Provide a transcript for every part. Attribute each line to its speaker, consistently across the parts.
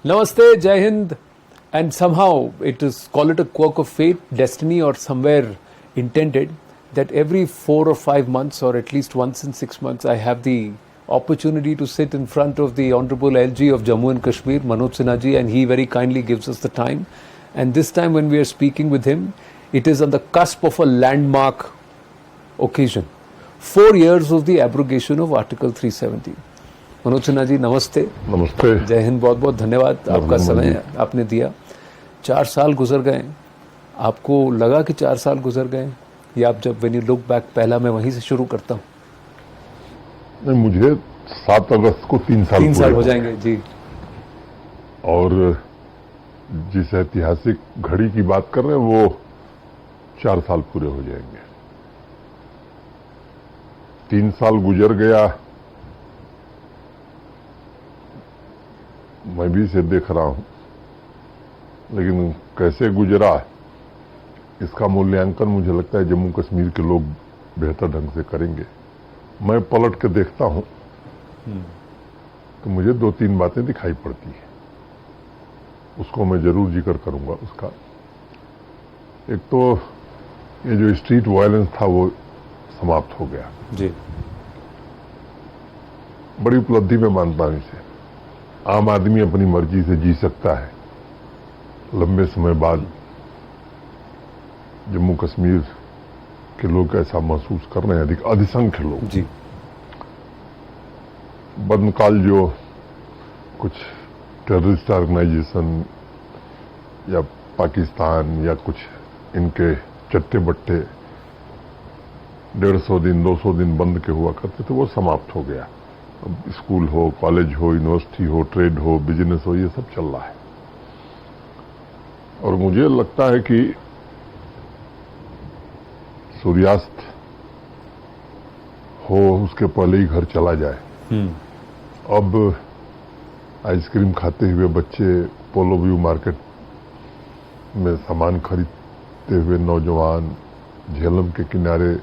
Speaker 1: Namaste, Jai Hind, and somehow it is, call it a quirk of fate, destiny, or somewhere intended that every 4 or 5 months, or at least once in 6 months, I have the opportunity to sit in front of the Honorable LG of Jammu and Kashmir, Manoj Sinha ji, and he very kindly gives us the time. And this time when we are speaking with him, it is on the cusp of a landmark occasion. 4 years of the abrogation of Article 370. Manoj Sinha ji नमस्ते।
Speaker 2: नमस्ते।
Speaker 1: जय हिंद। बहुत बहुत धन्यवाद, आपका समय आपने दिया। 4 साल गुजर गए, आपको लगा कि 4 साल गुजर गए, या आप जब व्हेन यू लुक बैक, पहला मैं वहीं से शुरू करता हूँ।
Speaker 2: नहीं, मुझे 7 अगस्त को 3 साल
Speaker 1: हो जाएंगे जी।
Speaker 2: और जिस ऐतिहासिक घड़ी की बात कर रहे हैं वो 4 साल पूरे हो जाएंगे। 3 साल गुजर गया, मैं भी इसे देख रहा हूं, लेकिन कैसे गुजरा इसका मूल्यांकन मुझे लगता है जम्मू कश्मीर के लोग बेहतर ढंग से करेंगे। मैं पलट के देखता हूं तो मुझे 2-3 बातें दिखाई पड़ती हैं, उसको मैं जरूर जिक्र करूंगा। उसका एक तो ये जो स्ट्रीट वायलेंस था वो समाप्त हो गया
Speaker 1: जी।
Speaker 2: बड़ी उपलब्धि में मानता हूं इसे। आम आदमी अपनी मर्जी से जी सकता है। लंबे समय बाद जम्मू कश्मीर के लोग ऐसा महसूस कर रहे हैं, अधिसंख्य लोग
Speaker 1: जी।
Speaker 2: बदनकाल जो कुछ टेररिस्ट ऑर्गेनाइजेशन या पाकिस्तान या कुछ इनके चट्टे बट्टे 150 दिन 200 दिन बंद के हुआ करते थे, वो समाप्त हो गया। अब स्कूल हो, कॉलेज हो, यूनिवर्सिटी हो, ट्रेड हो, बिजनेस हो, ये सब चल रहा है। और मुझे लगता है कि सूर्यास्त हो उसके पहले ही घर चला जाए। अब आइसक्रीम खाते हुए बच्चे, पोलो व्यू मार्केट में सामान खरीदते हुए नौजवान, झेलम के किनारे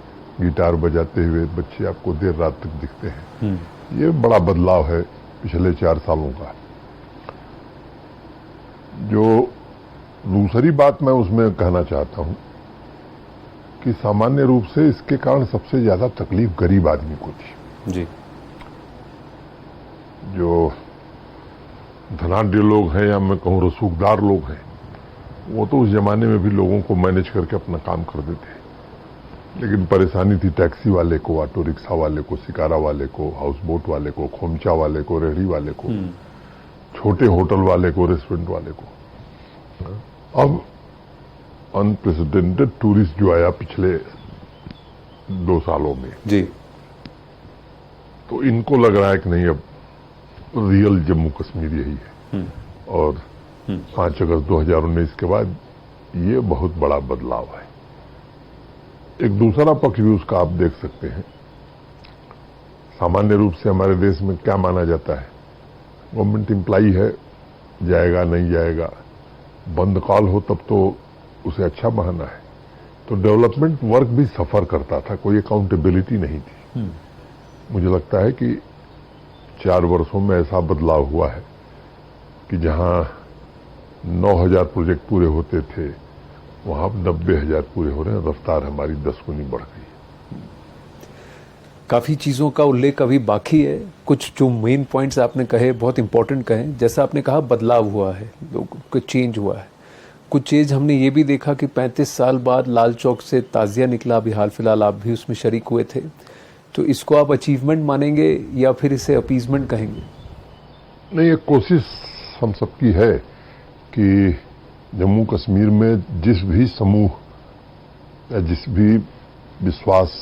Speaker 2: गिटार बजाते हुए बच्चे आपको देर रात तक दिखते हैं। ये बड़ा बदलाव है पिछले 4 सालों का। जो दूसरी बात मैं उसमें कहना चाहता हूं कि सामान्य रूप से इसके कारण सबसे ज्यादा तकलीफ गरीब आदमी को थी
Speaker 1: जी।
Speaker 2: जो धनाढ्य लोग हैं या मैं कहूं रसूखदार लोग हैं, वो तो उस जमाने में भी लोगों को मैनेज करके अपना काम कर देते हैं। लेकिन परेशानी थी टैक्सी वाले को, ऑटो रिक्शा वाले को, शिकारा वाले को, हाउस बोट वाले को, खोमचा वाले को, रेहड़ी वाले को, छोटे होटल वाले को, रेस्टोरेंट वाले को। अब अनप्रेसिडेंटेड टूरिस्ट जो आया पिछले 2 सालों में
Speaker 1: जी,
Speaker 2: तो इनको लग रहा है कि नहीं, अब रियल जम्मू कश्मीर यही है। और 5 अगस्त 2019 के बाद ये बहुत बड़ा बदलाव है। एक दूसरा पक्ष भी उसका आप देख सकते हैं। सामान्य रूप से हमारे देश में क्या माना जाता है, गवर्नमेंट एम्प्लॉई है, जाएगा नहीं जाएगा, बंद कॉल हो तब तो उसे अच्छा बहाना है। तो डेवलपमेंट वर्क भी सफर करता था, कोई अकाउंटेबिलिटी नहीं थी। मुझे लगता है कि 4 वर्षों में ऐसा बदलाव हुआ है कि जहां 9,000 प्रोजेक्ट पूरे होते थे, वहां 90,000 पूरे हो रहे हैं। रफ्तार हमारी 10 गुनी बढ़ गई।
Speaker 1: काफ़ी चीज़ों का उल्लेख अभी बाकी है। कुछ जो मेन पॉइंट्स आपने कहे, बहुत इंपॉर्टेंट कहे। जैसा आपने कहा बदलाव हुआ है, लोगों को चेंज हुआ है। कुछ चीज़ हमने ये भी देखा कि 35 साल बाद लाल चौक से ताज़िया निकला, अभी हाल फिलहाल आप भी उसमें शरीक हुए थे। तो इसको आप अचीवमेंट मानेंगे या फिर इसे अपीजमेंट कहेंगे?
Speaker 2: नहीं, एक कोशिश हम सबकी है कि जम्मू कश्मीर में जिस भी समूह या जिस भी विश्वास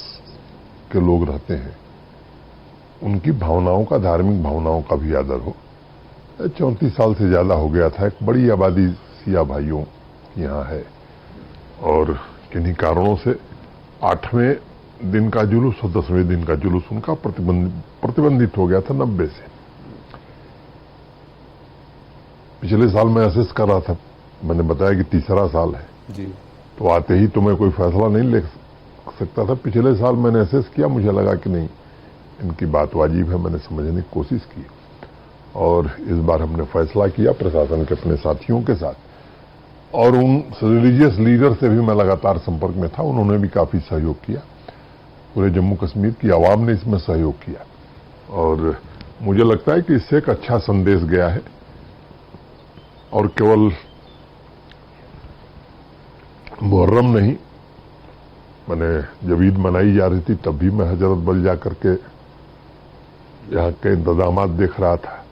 Speaker 2: के लोग रहते हैं, उनकी भावनाओं का, धार्मिक भावनाओं का भी आदर हो। 34 साल से ज्यादा हो गया था। एक बड़ी आबादी सिया भाइयों की यहाँ है और किन्हीं कारणों से 8वें दिन का जुलूस और 10वें दिन का जुलूस उनका प्रतिबंधित हो गया था 90 से। पिछले साल मैं असेस कर रहा था, मैंने बताया कि 3रा साल है
Speaker 1: जी।
Speaker 2: तो आते ही तो मैं कोई फैसला नहीं ले सकता था। पिछले साल मैंने असेस किया, मुझे लगा कि नहीं, इनकी बात वाजिब है, मैंने समझने की कोशिश की और इस बार हमने फैसला किया प्रशासन के अपने साथियों के साथ, और उन रिलीजियस लीडर से भी मैं लगातार संपर्क में था, उन्होंने भी काफी सहयोग किया। पूरे जम्मू कश्मीर की आवाम ने इसमें सहयोग किया और मुझे लगता है कि इससे एक अच्छा संदेश गया है। और केवल मुहर्रम नहीं, मैंने जब ईद मनाई जा रही थी तब भी मैं हजरत बल जा करके यहाँ के इंतजाम देख रहा था।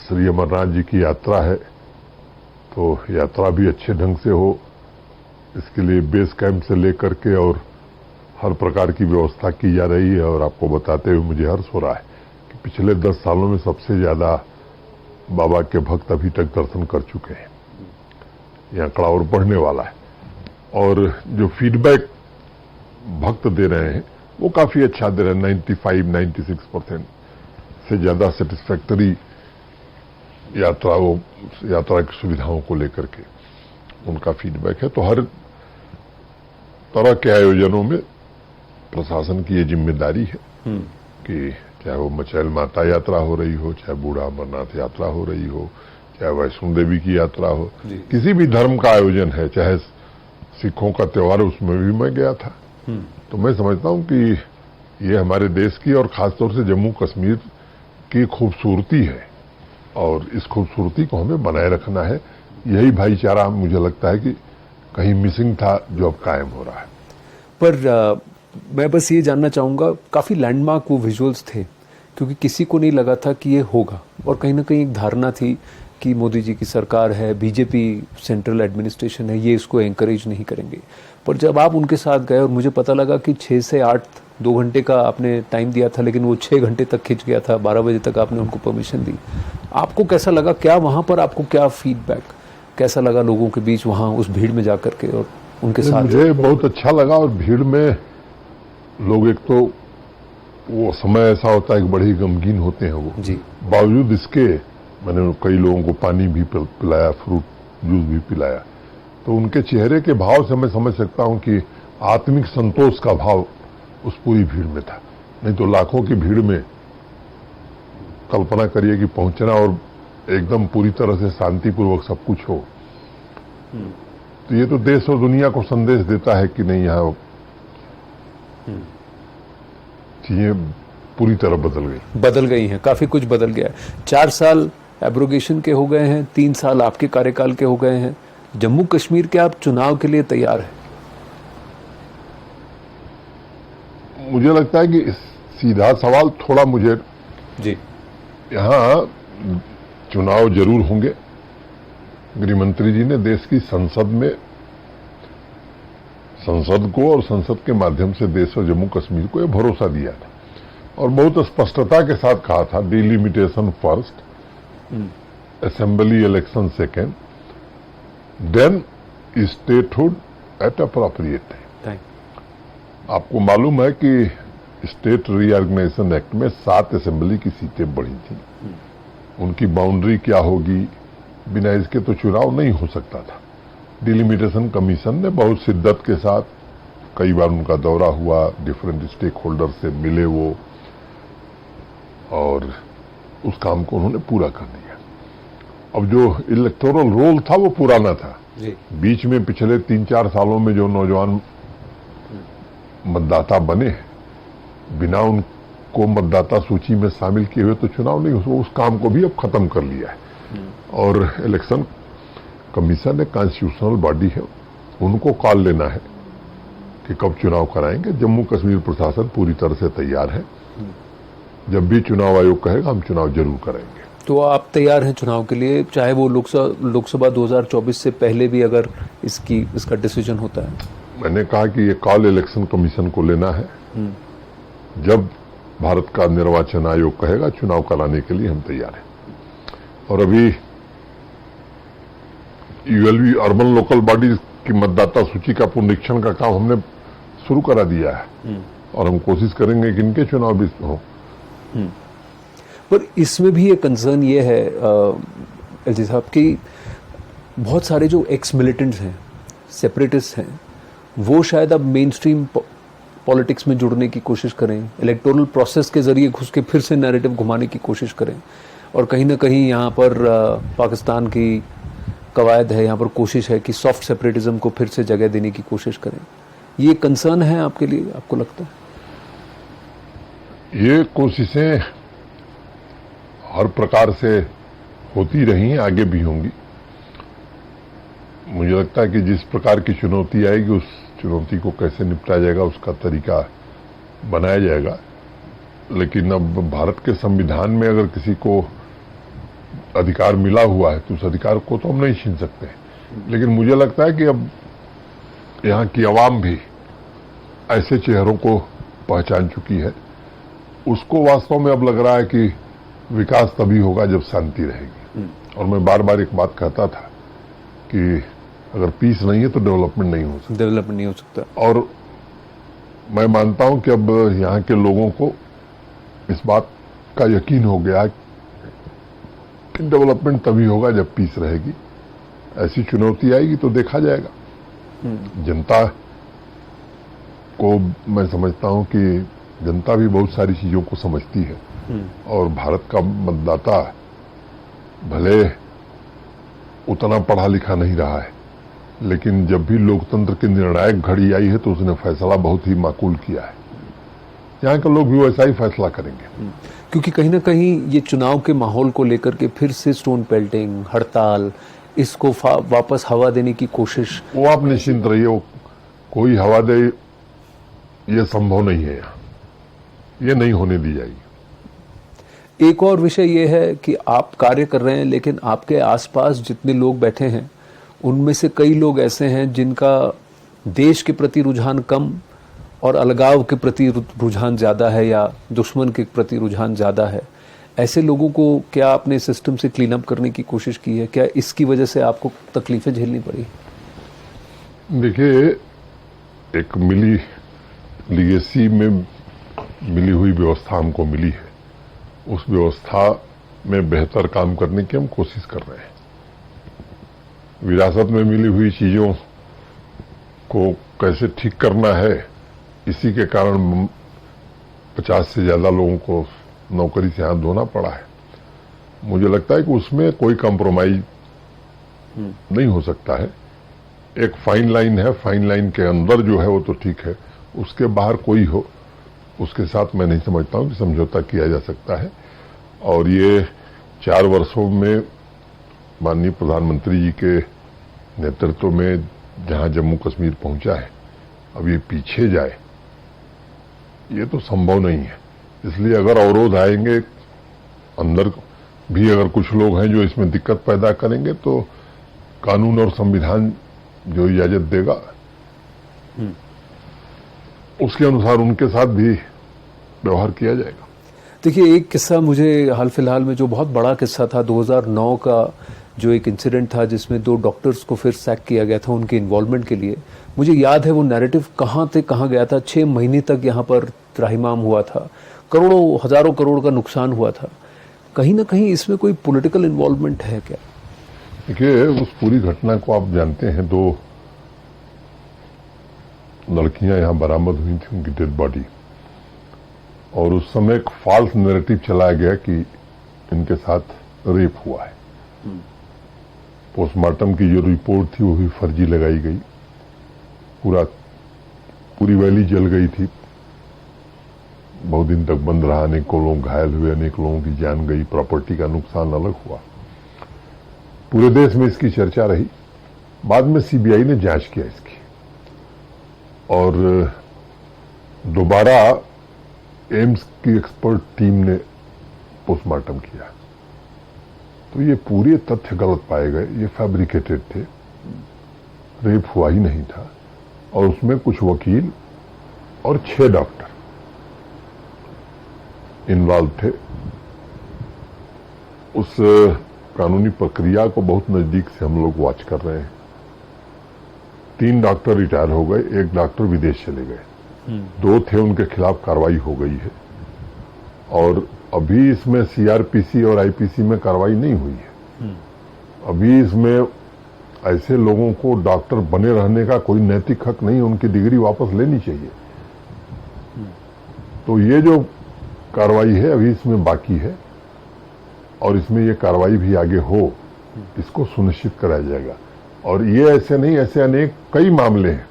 Speaker 2: श्री अमरनाथ जी की यात्रा है, तो यात्रा भी अच्छे ढंग से हो, इसके लिए बेस कैंप से लेकर के और हर प्रकार की व्यवस्था की जा रही है। और आपको बताते हुए मुझे हर्ष हो रहा है कि पिछले 10 सालों में सबसे ज्यादा बाबा के भक्त अभी तक दर्शन कर चुके हैं। यह आंकड़ा और बढ़ने वाला है और जो फीडबैक भक्त दे रहे हैं वो काफी अच्छा दे रहे हैं। 95-96% से ज्यादा सेटिस्फैक्टरी यात्रा की सुविधाओं को लेकर के उनका फीडबैक है। तो हर तरह के आयोजनों में प्रशासन की ये जिम्मेदारी है कि चाहे वो मचैल माता यात्रा हो रही हो, चाहे बूढ़ा अमरनाथ यात्रा हो रही हो, चाहे वैष्णो देवी की यात्रा हो, किसी भी धर्म का आयोजन है, चाहे सिखों का त्योहार, उसमें भी मैं गया था। तो मैं समझता हूं कि ये हमारे देश की और खासतौर से जम्मू कश्मीर की खूबसूरती है और इस खूबसूरती को हमें बनाए रखना है। यही भाईचारा मुझे लगता है कि कहीं मिसिंग था जो अब कायम हो रहा है।
Speaker 1: पर मैं बस ये जानना चाहूँगा, काफ़ी लैंडमार्क वो विजुअल्स थे क्योंकि किसी को नहीं लगा था कि ये होगा और कहीं ना कहीं एक धारणा थी कि मोदी जी की सरकार है, बीजेपी सेंट्रल एडमिनिस्ट्रेशन है, ये इसको एंकरेज नहीं करेंगे। पर जब आप उनके साथ गए और मुझे पता लगा कि 6 से 8 2 घंटे का आपने टाइम दिया था लेकिन वो 6 घंटे तक खिंच गया था, 12 बजे तक आपने उनको परमिशन दी। आपको कैसा लगा? क्या वहाँ पर आपको क्या फीडबैक कैसा लगा लोगों के बीच वहाँ उस भीड़ में जाकर के और उनके साथ?
Speaker 2: मुझे बहुत अच्छा लगा। और भीड़ में लोग, एक तो वो समय ऐसा होता है कि बड़े ही गमगीन होते हैं वो
Speaker 1: जी।
Speaker 2: बावजूद इसके मैंने कई लोगों को पानी भी पिलाया, फ्रूट जूस भी पिलाया, तो उनके चेहरे के भाव से मैं समझ सकता हूं कि आत्मिक संतोष का भाव उस पूरी भीड़ में था। नहीं तो लाखों की भीड़ में कल्पना करिए कि पहुंचना और एकदम पूरी तरह से शांतिपूर्वक सब कुछ हो, तो ये तो देश और दुनिया को संदेश देता है कि नहीं, यहां चीजें पूरी तरह बदल गई हैं।
Speaker 1: काफी कुछ बदल गया है। 4 साल एब्रोगेशन के हो गए हैं, 3 साल आपके कार्यकाल के हो गए हैं। जम्मू कश्मीर के आप चुनाव के लिए तैयार हैं?
Speaker 2: मुझे लगता है कि सीधा सवाल थोड़ा मुझे
Speaker 1: जी,
Speaker 2: यहां चुनाव जरूर होंगे। गृह मंत्री जी ने देश की संसद को और संसद के माध्यम से देश और जम्मू कश्मीर को यह भरोसा दिया था और बहुत स्पष्टता के साथ कहा था, delimitation first, assembly election second, then statehood at appropriate time. आपको मालूम है कि स्टेट रीऑर्गेनाइजेशन एक्ट में 7 असेंबली की सीटें बढ़ी थी। उनकी बाउंड्री क्या होगी, बिना इसके तो चुनाव नहीं हो सकता था। डिलिमिटेशन कमीशन ने बहुत शिद्दत के साथ, कई बार उनका दौरा हुआ, डिफरेंट स्टेक होल्डर से मिले वो, और उस काम को उन्होंने पूरा कर दिया। अब जो इलेक्टोरल रोल था वो पुराना था जी। बीच में पिछले 3-4 सालों में जो नौजवान मतदाता बने हैं, बिना उनको मतदाता सूची में शामिल किए हुए तो चुनाव नहीं हो, उस काम को भी अब खत्म कर लिया है। और इलेक्शन कमीशन एक कॉन्स्टिट्यूशनल बॉडी है, उनको कॉल लेना है कि कब चुनाव कराएंगे। जम्मू कश्मीर प्रशासन पूरी तरह से तैयार है। जब भी चुनाव आयोग कहेगा हम चुनाव जरूर करेंगे।
Speaker 1: तो आप तैयार हैं चुनाव के लिए, चाहे वो लोकसभा 2024 से पहले भी अगर इसका डिसीजन होता है?
Speaker 2: मैंने कहा कि ये कॉल इलेक्शन कमीशन को लेना है। जब भारत का निर्वाचन आयोग कहेगा चुनाव कराने के लिए हम तैयार हैं। और अभी यूएलबी अर्बन लोकल बॉडीज की मतदाता सूची का पुनरीक्षण का काम हमने शुरू करा दिया है और हम कोशिश करेंगे कि इनके चुनाव भी हो।
Speaker 1: पर इसमें भी एक कंसर्न ये है एलजी साहब कि बहुत सारे जो एक्स मिलिटेंट्स हैं, सेपरेटिस्ट हैं, वो शायद अब मेन स्ट्रीम पॉलिटिक्स में जुड़ने की कोशिश करें, इलेक्टोरल प्रोसेस के जरिए घुस के फिर से नैरेटिव घुमाने की कोशिश करें। और कहीं ना कहीं यहाँ पर पाकिस्तान की कवायद है, यहाँ पर कोशिश है कि सॉफ्ट सेपरेटिज्म को फिर से जगह देने की कोशिश करें। ये कंसर्न है आपके लिए, आपको लगता है?
Speaker 2: ये कोशिशें हर प्रकार से होती रही हैं, आगे भी होंगी। मुझे लगता है कि जिस प्रकार की चुनौती आएगी उस चुनौती को कैसे निपटा जाएगा उसका तरीका बनाया जाएगा। लेकिन अब भारत के संविधान में अगर किसी को अधिकार मिला हुआ है तो उस अधिकार को तो हम नहीं छीन सकते। लेकिन मुझे लगता है कि अब यहाँ की आवाम भी ऐसे चेहरों को पहचान चुकी है, उसको वास्तव में अब लग रहा है कि विकास तभी होगा जब शांति रहेगी। और मैं बार बार एक बात कहता था कि अगर पीस नहीं है तो डेवलपमेंट नहीं हो सकता।
Speaker 1: डेवलपमेंट नहीं हो सकता।
Speaker 2: और मैं मानता हूं कि अब यहाँ के लोगों को इस बात का यकीन हो गया कि डेवलपमेंट तभी होगा जब पीस रहेगी। ऐसी चुनौती आएगी तो देखा जाएगा। जनता को मैं समझता हूं कि जनता भी बहुत सारी चीजों को समझती है और भारत का मतदाता भले उतना पढ़ा लिखा नहीं रहा है, लेकिन जब भी लोकतंत्र की निर्णायक घड़ी आई है तो उसने फैसला बहुत ही माकूल किया है। यहाँ के लोग भी वैसा ही फैसला करेंगे।
Speaker 1: क्योंकि कहीं ना कहीं ये चुनाव के माहौल को लेकर के फिर से स्टोन पेल्टिंग, हड़ताल, इसको वापस हवा देने की कोशिश।
Speaker 2: वो आप निश्चिंत रहिए, वो कोई हवा दे ये संभव नहीं है, यहाँ ये नहीं होने दी जाएगी।
Speaker 1: एक और विषय ये है कि आप कार्य कर रहे हैं, लेकिन आपके आसपास जितने लोग बैठे हैं उनमें से कई लोग ऐसे हैं जिनका देश के प्रति रुझान कम और अलगाव के प्रति रुझान ज़्यादा है या दुश्मन के प्रति रुझान ज़्यादा है। ऐसे लोगों को क्या आपने सिस्टम से क्लीन अप करने की कोशिश की है? क्या इसकी वजह से आपको तकलीफें झेलनी पड़ी?
Speaker 2: देखिए, एक मिली लीगेसी में मिली हुई व्यवस्था हमको मिली है, उस व्यवस्था में बेहतर काम करने की हम कोशिश कर रहे हैं। विरासत में मिली हुई चीजों को कैसे ठीक करना है, इसी के कारण 50 से ज्यादा लोगों को नौकरी से हाथ धोना पड़ा है। मुझे लगता है कि उसमें कोई कॉम्प्रोमाइज नहीं हो सकता है। एक फाइन लाइन है, फाइन लाइन के अंदर जो है वो तो ठीक है, उसके बाहर कोई हो उसके साथ मैं नहीं समझता हूं कि समझौता किया जा सकता है। और ये 4 वर्षों में माननीय प्रधानमंत्री जी के नेतृत्व में जहां जम्मू कश्मीर पहुंचा है, अब ये पीछे जाए ये तो संभव नहीं है। इसलिए अगर अवरोध आएंगे, अंदर भी अगर कुछ लोग हैं जो इसमें दिक्कत पैदा करेंगे, तो कानून और संविधान जो इजाजत देगा उसके अनुसार उनके साथ भी व्यवहार किया जाएगा।
Speaker 1: देखिए, एक किस्सा मुझे हाल फिलहाल में जो बहुत बड़ा किस्सा था, 2009 का जो एक इंसिडेंट था जिसमें 2 डॉक्टर्स को फिर सैक किया गया था उनके इन्वॉल्वमेंट के लिए। मुझे याद है वो नैरेटिव कहाँ से कहाँ गया था। 6 महीने तक यहाँ पर त्राहिमाम हुआ था, करोड़ों हजारों करोड़ का नुकसान हुआ था। कहीं ना कहीं इसमें कोई पॉलिटिकल इन्वॉल्वमेंट है क्या?
Speaker 2: देखिए, उस पूरी घटना को आप जानते हैं, 2 लड़कियां यहां बरामद हुई थी, उनकी डेड बॉडी, और उस समय एक फॉल्स नैरेटिव चलाया गया कि इनके साथ रेप हुआ है। पोस्टमार्टम की जो रिपोर्ट थी वो भी फर्जी लगाई गई। पूरी वैली जल गई थी, बहुत दिन तक बंद रहा, अनेकों लोग घायल हुए, अनेक लोगों की जान गई, प्रॉपर्टी का नुकसान अलग हुआ। पूरे देश में इसकी चर्चा रही। बाद में सीबीआई ने जांच किया इसकी और दोबारा एम्स की एक्सपर्ट टीम ने पोस्टमार्टम किया, तो ये पूरे तथ्य गलत पाए गए, ये फैब्रिकेटेड थे, रेप हुआ ही नहीं था। और उसमें कुछ वकील और 6 डॉक्टर इन्वॉल्व थे। उस कानूनी प्रक्रिया को बहुत नजदीक से हम लोग वॉच कर रहे हैं। 3 डॉक्टर रिटायर हो गए, 1 डॉक्टर विदेश चले गए, 2 थे उनके खिलाफ कार्रवाई हो गई है। और अभी इसमें सीआरपीसी और आईपीसी में कार्रवाई नहीं हुई है। अभी इसमें ऐसे लोगों को डॉक्टर बने रहने का कोई नैतिक हक नहीं, उनकी डिग्री वापस लेनी चाहिए। तो ये जो कार्रवाई है अभी इसमें बाकी है और इसमें ये कार्रवाई भी आगे हो, इसको सुनिश्चित कराया जाएगा। और ये ऐसे नहीं, ऐसे अनेक कई मामले हैं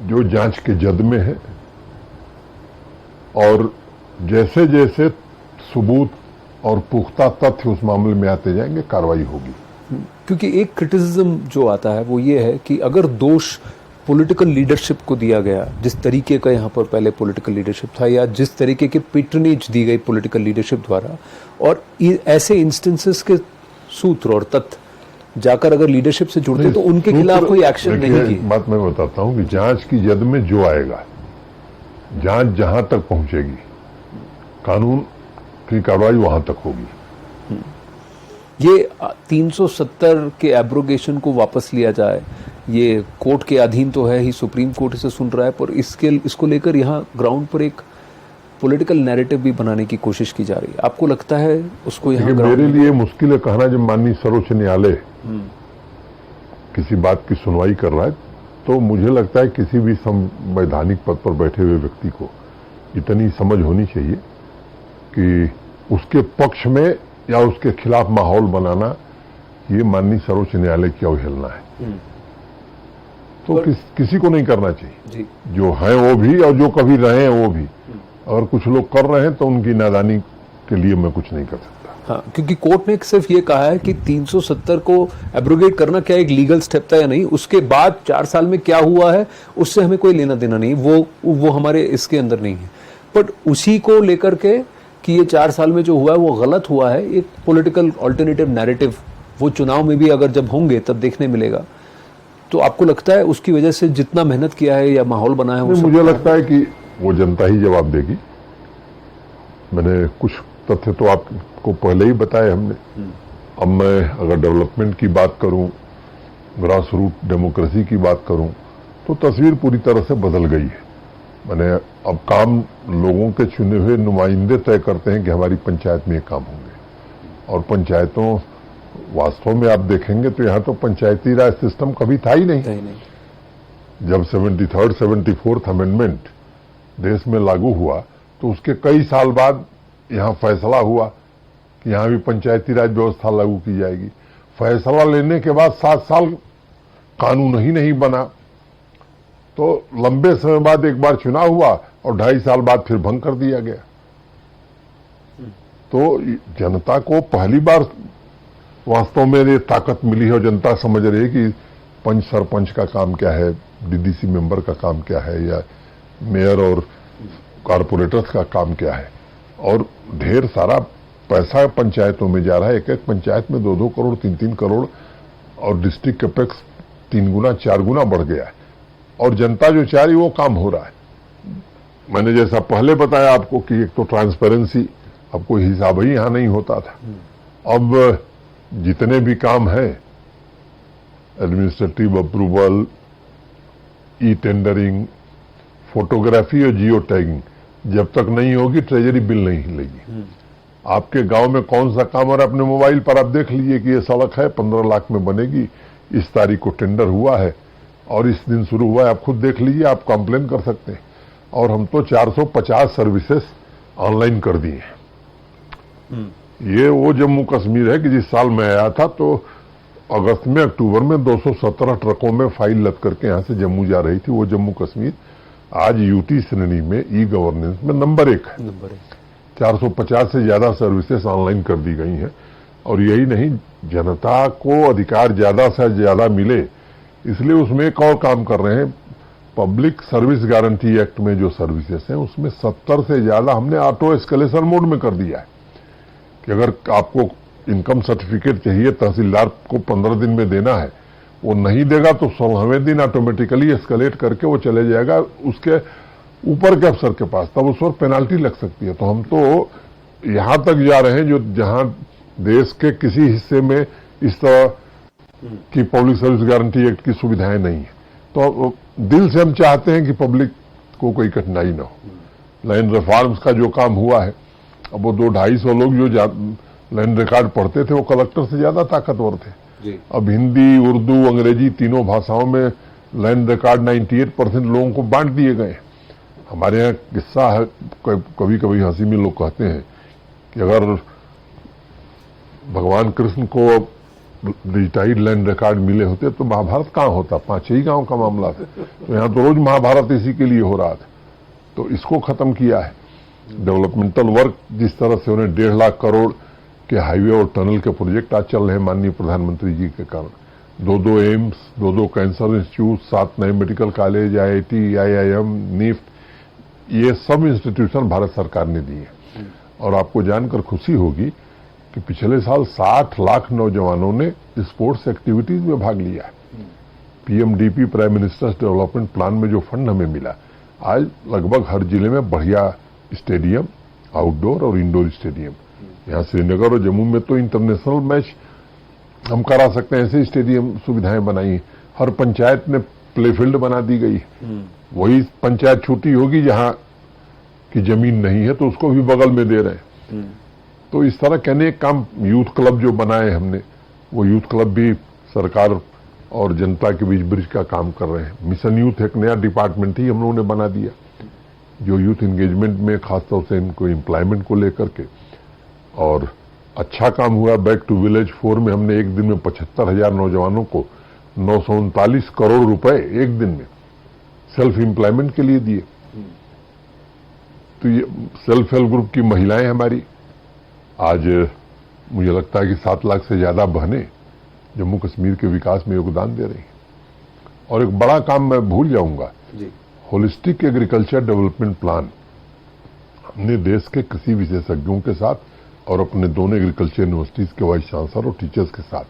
Speaker 2: जो जांच के जद में है, और जैसे जैसे सबूत और पुख्ता तथ्य उस मामले में आते जाएंगे, कार्रवाई होगी।
Speaker 1: क्योंकि एक क्रिटिसिज्म जो आता है वो ये है कि अगर दोष पॉलिटिकल लीडरशिप को दिया गया, जिस तरीके का यहाँ पर पहले पॉलिटिकल लीडरशिप था, या जिस तरीके की पेट्रनेज दी गई पॉलिटिकल लीडरशिप द्वारा, और ऐसे इंस्टेंसेस के सूत्र और तथ्य जाकर अगर लीडरशिप से जुड़ते तो उनके खिलाफ कोई एक्शन नहीं की।
Speaker 2: बात मैं बताता हूं कि जांच की जद में जो आएगा, जांच जहां तक पहुंचेगी, कानून की कार्रवाई वहां तक होगी।
Speaker 1: ये 370 के एब्रोगेशन को वापस लिया जाए, ये कोर्ट के अधीन तो है ही, सुप्रीम कोर्ट इसे सुन रहा है, पर इसको लेकर यहाँ ग्राउंड पर एक पॉलिटिकल नैरेटिव भी बनाने की कोशिश की जा रही है। आपको लगता है उसको यहाँ
Speaker 2: मेरे लिए मुश्किल है कहना, जब माननीय सर्वोच्च न्यायालय किसी बात की सुनवाई कर रहा है, तो मुझे लगता है किसी भी संवैधानिक पद पर बैठे हुए व्यक्ति को इतनी समझ होनी चाहिए कि उसके पक्ष में या उसके खिलाफ माहौल बनाना, ये माननीय सर्वोच्च न्यायालय की अवहेलना है। तो किसी को नहीं करना चाहिए
Speaker 1: जी।
Speaker 2: जो हैं वो भी और जो कभी रहे हैं वो भी। अगर कुछ लोग कर रहे हैं तो उनकी नादानी के लिए मैं कुछ नहीं कर सकता।
Speaker 1: हाँ, क्योंकि कोर्ट ने सिर्फ ये कहा है कि 370 को एब्रोगेट करना क्या एक लीगल स्टेप था या नहीं, उसके बाद 4 साल में क्या हुआ है उससे हमें कोई लेना देना नहीं, वो हमारे इसके अंदर नहीं है। बट उसी को लेकर के कि ये 4 साल में जो हुआ है वो गलत हुआ है, एक पॉलिटिकल ऑल्टरनेटिव नैरेटिव वो चुनाव में भी अगर जब होंगे तब देखने मिलेगा। तो आपको लगता है उसकी वजह से जितना मेहनत किया है या माहौल बना है,
Speaker 2: मुझे लगता है कि वो जनता ही जवाब देगी। मैंने कुछ तथ्य तो आपको पहले ही बताए हमने। अब मैं अगर डेवलपमेंट की बात करूं, ग्रास रूट डेमोक्रेसी की बात करूं, तो तस्वीर पूरी तरह से बदल गई है। मैंने अब काम लोगों के चुने हुए नुमाइंदे तय करते हैं कि हमारी पंचायत में ये काम होंगे, और पंचायतों वास्तव में आप देखेंगे तो यहाँ तो पंचायती राज सिस्टम कभी था ही नहीं। जब 73rd 74th अमेंडमेंट देश में लागू हुआ तो उसके कई साल बाद यहाँ फैसला हुआ कि यहाँ भी पंचायती राज व्यवस्था लागू की जाएगी। फैसला लेने के बाद 7 साल कानून ही नहीं बना, तो लंबे समय बाद एक बार चुनाव हुआ और 2.5 साल बाद फिर भंग कर दिया गया। तो जनता को पहली बार वास्तव में ये ताकत मिली है और जनता समझ रही है कि पंच सरपंच का काम क्या है, डीडीसी मेंबर का काम क्या है, या मेयर और कारपोरेटर्स का काम क्या है। और ढेर सारा पैसा पंचायतों में जा रहा है, एक एक पंचायत में 2-2 करोड़ 3-3 करोड़, और डिस्ट्रिक्ट कैपेक्स 3 गुना 4 गुना बढ़ गया है, और जनता जो चाह रही वो काम हो रहा है। मैंने जैसा पहले बताया आपको कि एक तो ट्रांसपेरेंसी, अब कोई हिसाब ही यहां नहीं होता था। अब जितने भी काम हैं, administrative approval, e tendering, photography और जियो टैगिंग, जब तक नहीं होगी ट्रेजरी बिल नहीं हिलेगी। आपके गांव में कौन सा काम, और अपने मोबाइल पर आप देख लीजिए कि ये सड़क है 15 लाख में बनेगी, इस तारीख को टेंडर हुआ है और इस दिन शुरू हुआ है, आप खुद देख लीजिए, आप कंप्लेन कर सकते हैं। और हम तो 450 सर्विसेज ऑनलाइन कर दिए हैं। ये वो जम्मू कश्मीर है कि जिस साल मैं आया था तो अगस्त में अक्टूबर में 217 ट्रकों में फाइल लद करके यहां से जम्मू जा रही थी। वो जम्मू कश्मीर आज यूटी श्रेणी में ई गवर्नेंस में नंबर 1 है। 450 से ज्यादा सर्विसेज ऑनलाइन कर दी गई हैं। और यही नहीं, जनता को अधिकार ज्यादा से ज्यादा मिले इसलिए उसमें एक और काम कर रहे हैं। पब्लिक सर्विस गारंटी एक्ट में जो सर्विसेज हैं उसमें 70 से ज्यादा हमने ऑटो एस्केलेशन मोड में कर दिया है कि अगर आपको इनकम सर्टिफिकेट चाहिए, तहसीलदार को 15 दिन में देना है, वो नहीं देगा तो 16वें दिन ऑटोमेटिकली एस्केलेट करके वो चले जाएगा उसके ऊपर के अफसर के पास, तब उस पर पेनाल्टी लग सकती है। तो हम तो यहां तक जा रहे हैं जो जहां देश के किसी हिस्से में इस तरह की पब्लिक सर्विस गारंटी एक्ट की सुविधाएं नहीं है। तो दिल से हम चाहते हैं कि पब्लिक को कोई कठिनाई ना हो। लैंड रिफॉर्म्स का जो काम हुआ है, अब वो 200-250 लोग जो लैंड रिकॉर्ड पढ़ते थे वो कलेक्टर से ज्यादा ताकतवर थे
Speaker 1: जी। अब
Speaker 2: हिंदी, उर्दू, अंग्रेजी तीनों भाषाओं में लैंड रिकॉर्ड 98% लोगों को बांट दिए गए। हमारे यहाँ किस्सा है, कभी कभी हंसी में लोग कहते हैं कि अगर भगवान कृष्ण को डिजिटाइड लैंड रिकॉर्ड मिले होते तो महाभारत कहाँ होता, 5-6 गांव का मामला था। तो यहाँ तो रोज महाभारत इसी के लिए हो रहा था। तो इसको खत्म किया है। डेवलपमेंटल वर्क जिस तरह से उन्हें 1.5 लाख करोड़ के हाईवे और टनल के प्रोजेक्ट आज चल रहे हैं माननीय प्रधानमंत्री जी के कारण, 2 एम्स, 2 कैंसर इंस्टीट्यूट, 7 नए medical college, IIT, IIM, NIFT, ये सब इंस्टीट्यूशन भारत सरकार ने दिए। और आपको जानकर खुशी होगी कि पिछले साल 60 लाख नौजवानों ने स्पोर्ट्स एक्टिविटीज में भाग लिया है। PMDP, prime ministers development plan में जो फंड हमें मिला, आज लगभग हर जिले में बढ़िया स्टेडियम, आउटडोर और इंडोर स्टेडियम, यहाँ श्रीनगर और जम्मू में तो इंटरनेशनल मैच हम करा सकते हैं, ऐसे स्टेडियम सुविधाएं बनाई। हर पंचायत में प्ले फील्ड बना दी गई। वही पंचायत छोटी होगी जहां की जमीन नहीं है तो उसको भी बगल में दे रहे हैं। तो इस तरह के अनेक काम, यूथ क्लब जो बनाए हमने, वो यूथ क्लब भी सरकार और जनता के बीच ब्रिज का काम कर रहे हैं। मिशन यूथ एक नया डिपार्टमेंट ही हम लोगों ने बना दिया, जो यूथ एंगेजमेंट में खासतौर से इनको एम्प्लॉयमेंट को लेकर के, और अच्छा काम हुआ। बैक टू विलेज 4 में हमने एक दिन में 75,000 नौजवानों को 939 करोड़ रुपए एक दिन में सेल्फ एम्प्लॉयमेंट के लिए दिए। तो ये सेल्फ हेल्प ग्रुप की महिलाएं हमारी आज मुझे लगता है कि 7 लाख से ज्यादा बहनें जम्मू कश्मीर के विकास में योगदान दे रही हैं। और एक बड़ा काम मैं भूल जाऊंगा, होलिस्टिक एग्रीकल्चर डेवलपमेंट प्लान हमने देश के कृषि विशेषज्ञों के साथ और अपने दोनों एग्रीकल्चर यूनिवर्सिटीज के वाइस चांसलर और टीचर्स के साथ,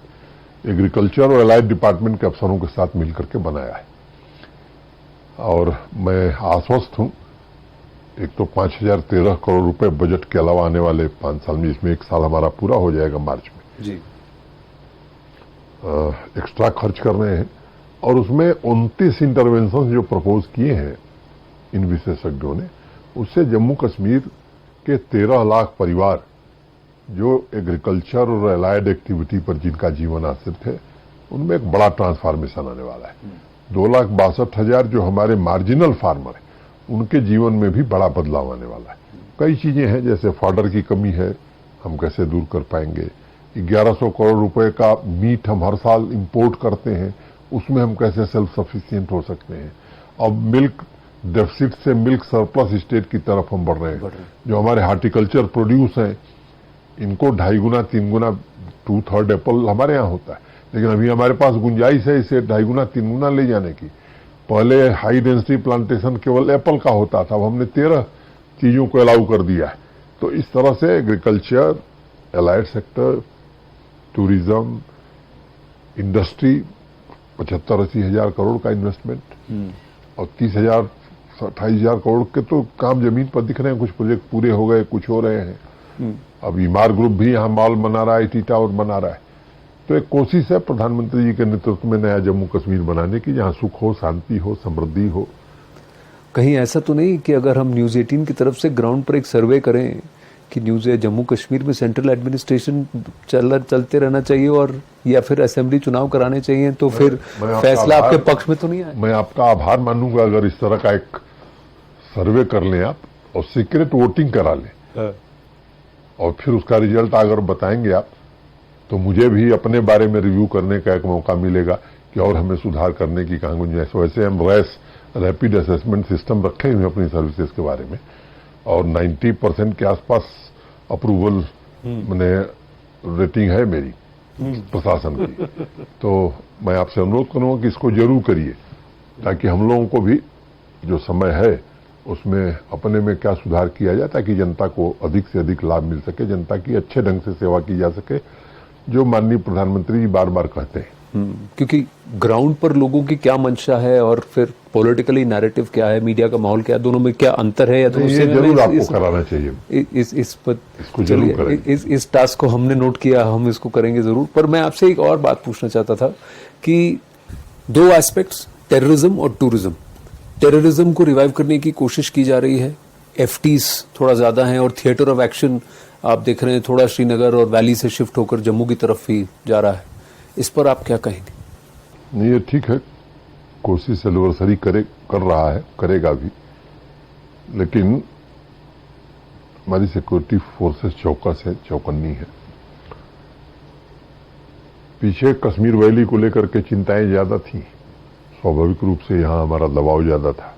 Speaker 2: एग्रीकल्चर और एलाइड डिपार्टमेंट के अफसरों के साथ मिलकर के बनाया है। और मैं आश्वस्त हूं, एक तो 5,013 करोड़ रुपए बजट के अलावा आने वाले 5 साल में, इसमें 1 साल हमारा पूरा हो जाएगा मार्च में जी, एक्स्ट्रा खर्च कर रहे हैं। और उसमें 29 इंटरवेंशन जो प्रपोज किए हैं इन विशेषज्ञों ने, उससे जम्मू कश्मीर के 13 लाख परिवार जो एग्रीकल्चर और एलाइड एक्टिविटी पर जिनका जीवन आश्रित है, उनमें एक बड़ा ट्रांसफॉर्मेशन आने वाला है। 2,62,000 जो हमारे मार्जिनल फार्मर हैं, उनके जीवन में भी बड़ा बदलाव आने वाला है। कई चीजें हैं, जैसे फॉडर की कमी है, हम कैसे दूर कर पाएंगे। 1100 करोड़ रुपए का मीट हम हर साल इंपोर्ट करते हैं, उसमें हम कैसे सेल्फ सफिशिएंट हो सकते हैं। और मिल्क डेफिसिट से मिल्क सरप्लस स्टेट की तरफ हम बढ़ रहे हैं। जो हमारे हार्टिकल्चर प्रोड्यूस हैं, इनको 2.5 गुना 3 गुना 2/3 एप्पल हमारे यहाँ होता है, लेकिन अभी हमारे पास गुंजाइश है इसे 2.5 गुना 3 गुना ले जाने की। पहले हाई डेंसिटी प्लांटेशन केवल एप्पल का होता था, अब हमने 13 चीजों को अलाउ कर दिया है। तो इस तरह से agriculture, allied sector, tourism, industry 75-80 हजार करोड़ का इन्वेस्टमेंट, और 30,000-28,000 करोड़ के तो काम जमीन पर दिख रहे हैं। कुछ प्रोजेक्ट पूरे हो गए, कुछ हो रहे हैं। अब ईमार ग्रुप भी यहाँ मॉल बना रहा है, IT टावर बना रहा है। तो एक कोशिश है प्रधानमंत्री जी के नेतृत्व में नया जम्मू कश्मीर बनाने की, जहां सुख हो, शांति हो, समृद्धि हो।
Speaker 1: कहीं ऐसा तो नहीं कि अगर हम न्यूज 18 की तरफ से ग्राउंड पर एक सर्वे करें कि जम्मू कश्मीर में सेंट्रल एडमिनिस्ट्रेशन चलते रहना चाहिए और या फिर असेंबली चुनाव कराने चाहिए, तो फिर फैसला आपके पक्ष में तो नहीं आए?
Speaker 2: मैं आपका आभार मानूंगा अगर इस तरह का एक सर्वे कर लें आप और सीक्रेट वोटिंग करा लें, और फिर उसका रिजल्ट अगर बताएंगे आप, तो मुझे भी अपने बारे में रिव्यू करने का एक मौका मिलेगा कि और हमें सुधार करने की कहाँ गुंजाइश। वैसे हम रैपिड असेसमेंट सिस्टम रखे हुए अपनी सर्विसेज के बारे में, और 90% के आसपास अप्रूवल मैंने रेटिंग है मेरी प्रशासन की। तो मैं आपसे अनुरोध करूंगा कि इसको जरूर करिए, ताकि हम लोगों को भी जो समय है उसमें अपने में क्या सुधार किया जाए, ताकि जनता को अधिक से अधिक लाभ मिल सके, जनता की अच्छे ढंग से सेवा की जा सके, जो माननीय प्रधानमंत्री जी बार बार कहते हैं।
Speaker 1: क्योंकि ग्राउंड पर लोगों की क्या मंशा है और फिर पॉलिटिकली नैरेटिव क्या है, मीडिया का माहौल क्या है, दोनों में क्या अंतर है, या दोनों से
Speaker 2: जरूर आपको कराना चाहिए।
Speaker 1: इसको जरूर करेंगे। इस टास्क को हमने नोट किया, हम इसको करेंगे जरूर। पर मैं आपसे एक और बात पूछना चाहता था कि 2 एस्पेक्ट्स, टेररिज्म और टूरिज्म। टेररिज्म को रिवाइव करने की कोशिश की जा रही है, FTs थोड़ा ज्यादा हैं, और थिएटर ऑफ एक्शन आप देख रहे हैं थोड़ा श्रीनगर और वैली से शिफ्ट होकर जम्मू की तरफ ही जा रहा है। इस पर आप क्या कहेंगे?
Speaker 2: नहीं, ये ठीक है, कोशिश एनिवर्सरी कर रहा है, करेगा भी, लेकिन हमारी सिक्योरिटी फोर्सेस चौकस है, चौकन्नी है। पीछे कश्मीर वैली को लेकर के चिंताएं ज्यादा थी, स्वाभाविक रूप से यहाँ हमारा दबाव ज्यादा था।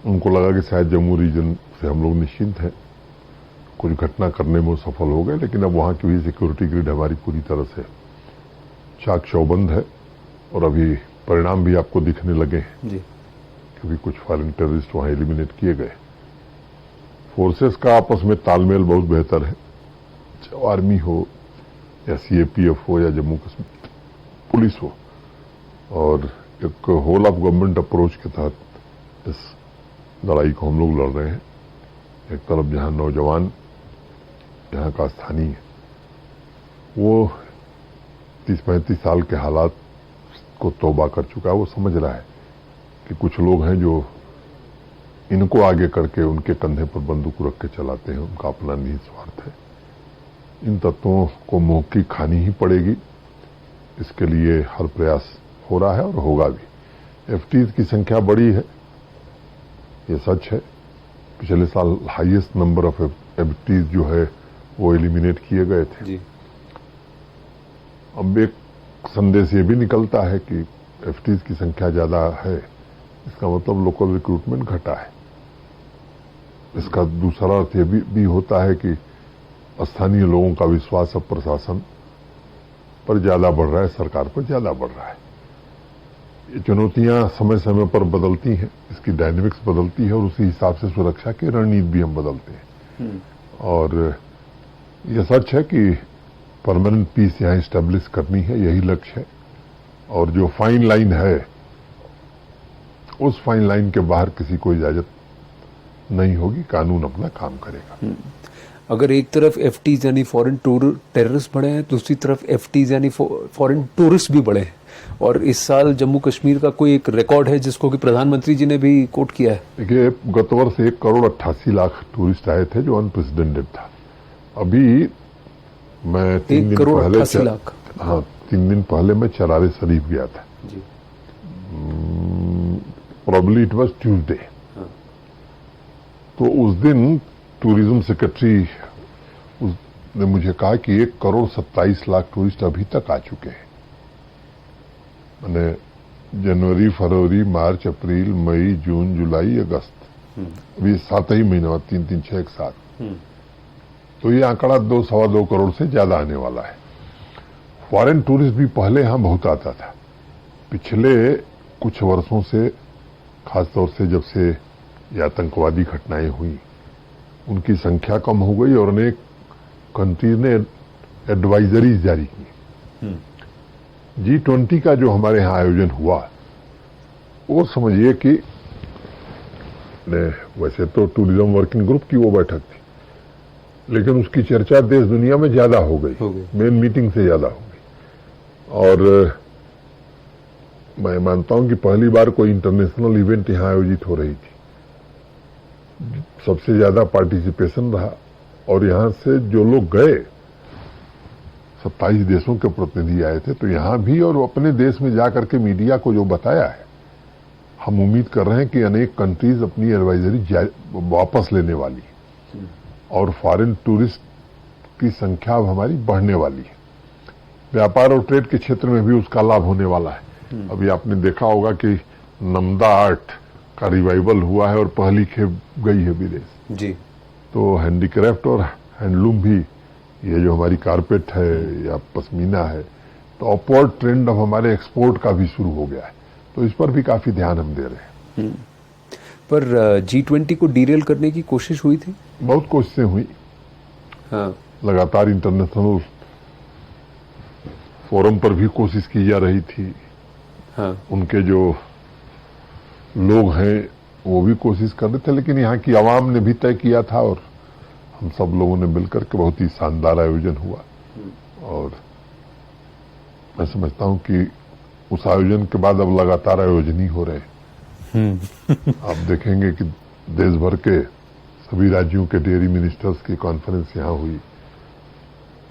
Speaker 2: उनको लगा कि शायद जम्मू रीजन से हम लोग निश्चिंत हैं, कुछ घटना करने में वो सफल हो गए, लेकिन अब वहां की भी सिक्योरिटी ग्रिड हमारी पूरी तरह से चाक चौबंद है और अभी परिणाम भी आपको दिखने लगे हैं
Speaker 1: जी।
Speaker 2: क्योंकि कुछ फॉरेन टेररिस्ट वहां एलिमिनेट किए गए। फोर्सेस का आपस में तालमेल बहुत बेहतर है, चाहे आर्मी हो या सीएपीएफ हो या जम्मू कश्मीर पुलिस हो, और एक होल ऑफ गवर्नमेंट अप्रोच के तहत इस लड़ाई को हम लोग लड़ रहे हैं। एक तरफ जहां नौजवान, यहाँ का स्थानीय, वो 30-35 साल के हालात को तौबा कर चुका है, वो समझ रहा है कि कुछ लोग हैं जो इनको आगे करके उनके कंधे पर बंदूक रख के चलाते हैं, उनका अपना निहित स्वार्थ है। इन तत्वों को मुंह की खानी ही पड़ेगी, इसके लिए हर प्रयास हो रहा है और होगा भी। एफटीज की संख्या बड़ी है, ये सच है। पिछले साल हाईएस्ट नंबर ऑफ एफटीज जो है वो एलिमिनेट किए गए थे
Speaker 1: जी।
Speaker 2: अब एक संदेश ये भी निकलता है कि एफटीज की संख्या ज्यादा है, इसका मतलब लोकल रिक्रूटमेंट घटा है। इसका दूसरा अर्थ ये भी होता है कि स्थानीय लोगों का विश्वास अब प्रशासन पर ज्यादा बढ़ रहा है, सरकार पर ज्यादा बढ़ रहा है। ये चुनौतियां समय समय पर बदलती हैं, इसकी डायनेमिक्स बदलती है और उसी हिसाब से सुरक्षा की रणनीति भी हम बदलते हैं। और यह सच है कि परमानेंट पीस यहां स्टैब्लिश करनी है, यही लक्ष्य है। और जो फाइन लाइन है, उस फाइन लाइन के बाहर किसी को इजाजत नहीं होगी, कानून अपना काम करेगा।
Speaker 1: अगर एक तरफ एफटीज यानी फॉरेन टेररिस्ट बढ़े हैं, दूसरी तरफ एफटीज यानी फॉरेन टूरिस्ट भी बढ़े हैं, और इस साल जम्मू कश्मीर का कोई एक रिकॉर्ड है जिसको कि प्रधानमंत्री जी ने भी कोट किया है।
Speaker 2: देखिए, गत वर्ष 1,88,00,000 टूरिस्ट आए थे, जो अनप्रेसिडेंटेड था। अभी मैं 3 दिन पहले
Speaker 1: 1,88,00,000।
Speaker 2: हाँ, 3 दिन पहले मैं चरारे शरीफ गया था
Speaker 1: जी।
Speaker 2: Probably it was Tuesday. तो उस दिन टूरिज्म सेक्रेटरी ने मुझे कहा कि 1,27,00,000 टूरिस्ट अभी तक आ चुके हैं। मैंने जनवरी, फरवरी, मार्च, अप्रैल, मई, जून, जुलाई, अगस्त, अभी 7 ही महीना, 3, 6 एक साथ। तो ये आंकड़ा 2-2.25 करोड़ से ज्यादा आने वाला है। फॉरेन टूरिस्ट भी पहले यहां बहुत आता था। पिछले कुछ वर्षों से, खासतौर से जब से ये आतंकवादी घटनाएं हुई, उनकी संख्या कम हो गई और अनेक कंट्रीज ने एडवाइजरीज जारी की। G20 का जो हमारे यहाँ आयोजन हुआ, वो समझिए कि वैसे तो टूरिज्म वर्किंग ग्रुप की वो बैठक थी, लेकिन उसकी चर्चा देश दुनिया में ज्यादा हो गई, मेन मीटिंग से ज्यादा हो गई। और मैं मानता हूं कि पहली बार कोई इंटरनेशनल इवेंट यहां आयोजित हो रही थी। सबसे ज्यादा पार्टिसिपेशन रहा, और यहां से जो लोग गए, 27 देशों के प्रतिनिधि आए थे। तो यहां भी और अपने देश में जाकर के मीडिया को जो बताया है, हम उम्मीद कर रहे हैं कि अनेक कंट्रीज अपनी एडवाइजरी वापस लेने वाली है और फॉरेन टूरिस्ट की संख्या अब हमारी बढ़ने वाली है। व्यापार और ट्रेड के क्षेत्र में भी उसका लाभ होने वाला है। अभी आपने देखा होगा कि नमदा आर्ट का रिवाइवल हुआ है और पहली खेप गई है विदेश
Speaker 1: जी।
Speaker 2: तो हैंडीक्राफ्ट और हैंडलूम भी, ये जो हमारी कारपेट है या पश्मीना है, तो अपवर्ड ट्रेंड अब हमारे एक्सपोर्ट का भी शुरू हो गया है। तो इस पर भी काफी ध्यान हम दे रहे हैं।
Speaker 1: पर G20 को डीरेल करने की कोशिश हुई थी?
Speaker 2: बहुत कोशिशें हुई।
Speaker 1: हाँ।
Speaker 2: लगातार इंटरनेशनल फोरम पर भी कोशिश की जा रही थी।
Speaker 1: हाँ।
Speaker 2: उनके जो लोग हैं वो भी कोशिश कर रहे थे, लेकिन यहाँ की आवाम ने भी तय किया था और हम सब लोगों ने मिलकर के बहुत ही शानदार आयोजन हुआ। और मैं समझता हूं कि उस आयोजन के बाद अब लगातार आयोजन ही हो रहे हैं। आप देखेंगे कि देश भर के सभी राज्यों के डेयरी मिनिस्टर्स की कॉन्फ्रेंस यहाँ हुई,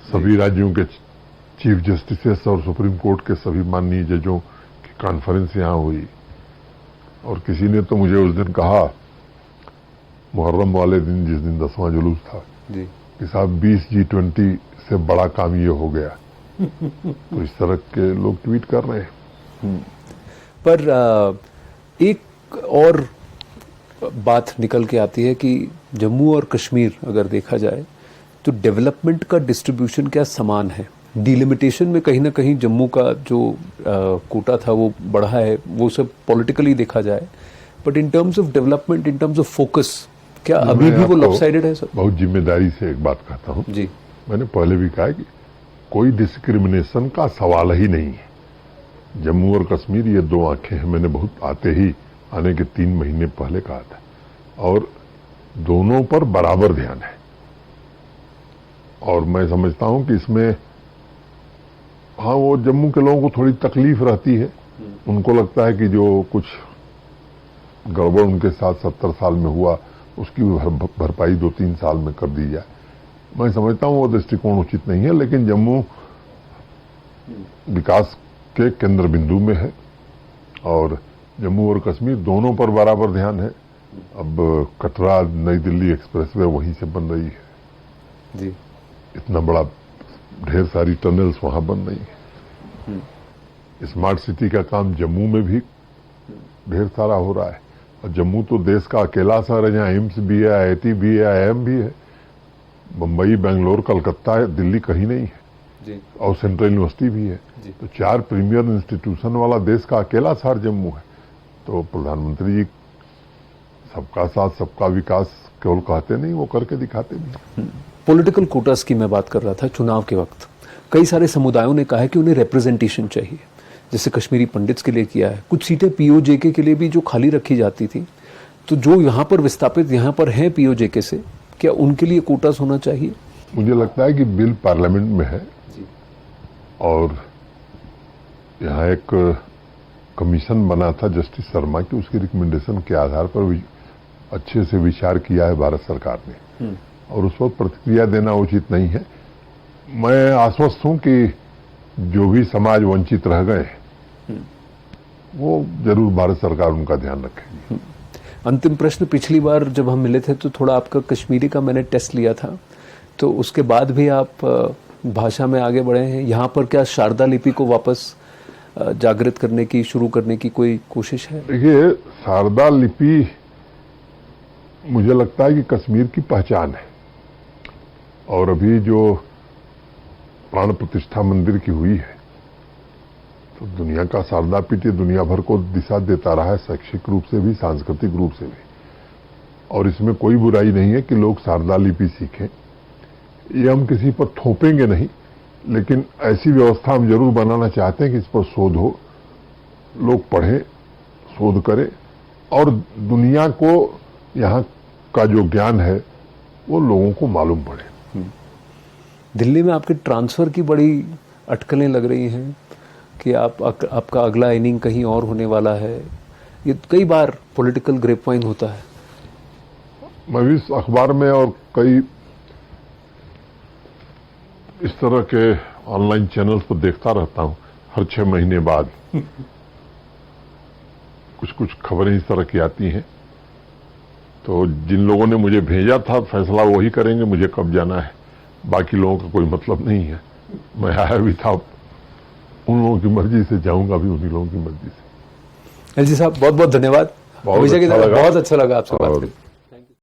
Speaker 2: सभी राज्यों के चीफ जस्टिसेस और सुप्रीम कोर्ट के सभी माननीय जजों की कॉन्फ्रेंस यहाँ हुई। और किसी ने तो मुझे उस दिन कहा, मुहर्रम वाले दिन, जिस दिन 10वां जुलूस था,
Speaker 1: जी।
Speaker 2: कि साहब 20 G20 से बड़ा काम ये हो गया तो इस तरह के लोग ट्वीट कर रहे हैं।
Speaker 1: पर एक और बात निकल के आती है कि जम्मू और कश्मीर अगर देखा जाए तो डेवलपमेंट का डिस्ट्रीब्यूशन क्या समान है। डिलिमिटेशन में कहीं ना कहीं जम्मू का जो कोटा था वो बढ़ा है, वो सब पॉलिटिकली देखा जाए, but in terms of development, in terms of focus, क्या अभी भी वो लॉपसाइडेड है सर?
Speaker 2: बहुत जिम्मेदारी से एक बात कहता हूं
Speaker 1: जी।
Speaker 2: मैंने पहले भी कहा कि कोई डिस्क्रिमिनेशन का सवाल ही नहीं है। जम्मू और कश्मीर ये दो आंखें हैं, मैंने बहुत आने के 3 महीने पहले कहा था, और दोनों पर बराबर ध्यान है। और मैं समझता हूं कि इसमें हाँ, वो जम्मू के लोगों को थोड़ी तकलीफ रहती है, उनको लगता है कि जो कुछ गड़बड़ उनके साथ 70 साल में हुआ उसकी भरपाई 2-3 साल में कर दी जाए। मैं समझता हूं वो दृष्टिकोण उचित नहीं है, लेकिन जम्मू विकास के केंद्र बिंदु में है और जम्मू और कश्मीर दोनों पर बराबर ध्यान है। अब कटरा नई दिल्ली एक्सप्रेसवे वहीं से बन रही है
Speaker 1: जी।
Speaker 2: इतना बड़ा, ढेर सारी टनल्स वहां बन रही है। स्मार्ट सिटी का काम जम्मू में भी ढेर सारा हो रहा है, और जम्मू तो देश का अकेला शहर है जहां एम्स भी है, IIT भी है, IIM भी है। मुंबई, बेंगलोर, कलकत्ता है, दिल्ली कहीं नहीं है
Speaker 1: जी।
Speaker 2: और सेंट्रल यूनिवर्सिटी भी है। तो 4 प्रीमियर इंस्टीट्यूशन वाला देश का अकेला शहर जम्मू है। तो प्रधानमंत्री जी सबका साथ सबका विकास केवल कहते नहीं, वो करके दिखाते भी।
Speaker 1: पॉलिटिकल कोटास की मैं बात कर रहा था। चुनाव के वक्त कई सारे समुदायों ने कहा है कि उन्हें रिप्रेजेंटेशन चाहिए, जैसे कश्मीरी पंडित्स के लिए किया है। कुछ सीटें POJK के लिए भी जो खाली रखी जाती थी, तो जो यहाँ पर विस्थापित यहाँ पर हैं POJK से, क्या उनके लिए कोटास होना चाहिए?
Speaker 2: मुझे लगता है कि बिल पार्लियामेंट में है
Speaker 1: जी।
Speaker 2: और यहाँ एक कमीशन बना था जस्टिस शर्मा की, उसकी रिकमेंडेशन के आधार पर अच्छे से विचार किया है भारत सरकार ने, और उस वक्त प्रतिक्रिया देना उचित नहीं है। मैं आश्वस्त हूं कि जो भी समाज वंचित रह गए वो जरूर भारत सरकार उनका ध्यान रखेगी।
Speaker 1: अंतिम प्रश्न, पिछली बार जब हम मिले थे तो थोड़ा आपका कश्मीरी का मैंने टेस्ट लिया था, तो उसके बाद भी आप भाषा में आगे बढ़े हैं। यहाँ पर क्या शारदा लिपि को वापस जागृत करने की, शुरू करने की कोई कोशिश है?
Speaker 2: देखिए, शारदा लिपि मुझे लगता है कि कश्मीर की पहचान है, और अभी जो प्राण प्रतिष्ठा मंदिर की हुई है, तो दुनिया का शारदा पीठ दुनिया भर को दिशा देता रहा है, शैक्षिक रूप से भी, सांस्कृतिक रूप से भी। और इसमें कोई बुराई नहीं है कि लोग शारदा लिपि सीखें। ये हम किसी पर थोपेंगे नहीं, लेकिन ऐसी व्यवस्था हम जरूर बनाना चाहते हैं कि इस पर शोध हो, लोग पढ़ें, शोध करें, और दुनिया को यहाँ का जो ज्ञान है वो लोगों को मालूम पड़े।
Speaker 1: दिल्ली में आपके ट्रांसफर की बड़ी अटकलें लग रही हैं कि आपका अगला इनिंग कहीं और होने वाला है। ये कई बार पॉलिटिकल ग्रेपवाइन होता है।
Speaker 2: मैं भी इस अखबार में और कई इस तरह के ऑनलाइन चैनल्स पर देखता रहता हूं, हर 6 महीने बाद कुछ खबरें इस तरह की आती हैं। तो जिन लोगों ने मुझे भेजा था, फैसला वही करेंगे मुझे कब जाना है, बाकी लोगों का कोई मतलब नहीं है। मैं आया भी था उन लोगों की मर्जी से, जाऊंगा भी उन्हीं लोगों की मर्जी से।
Speaker 1: एलजी साहब, बहुत बहुत धन्यवाद।
Speaker 2: बहुत अच्छा लगा
Speaker 1: आपसे बात करके।